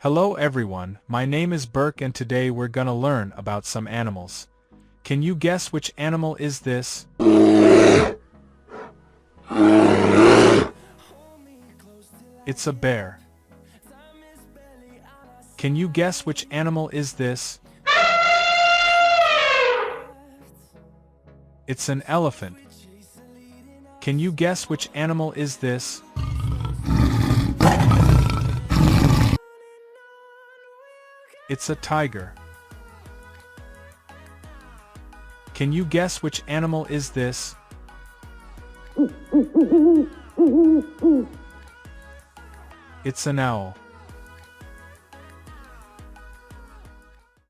Hello everyone, my name is Berke and today we're gonna learn about some animals. Can you guess which animal is this? It's a bear. Can you guess which animal is this? It's an elephant. Can you guess which animal is this? It's a tiger. Can you guess which animal is this? It's an owl.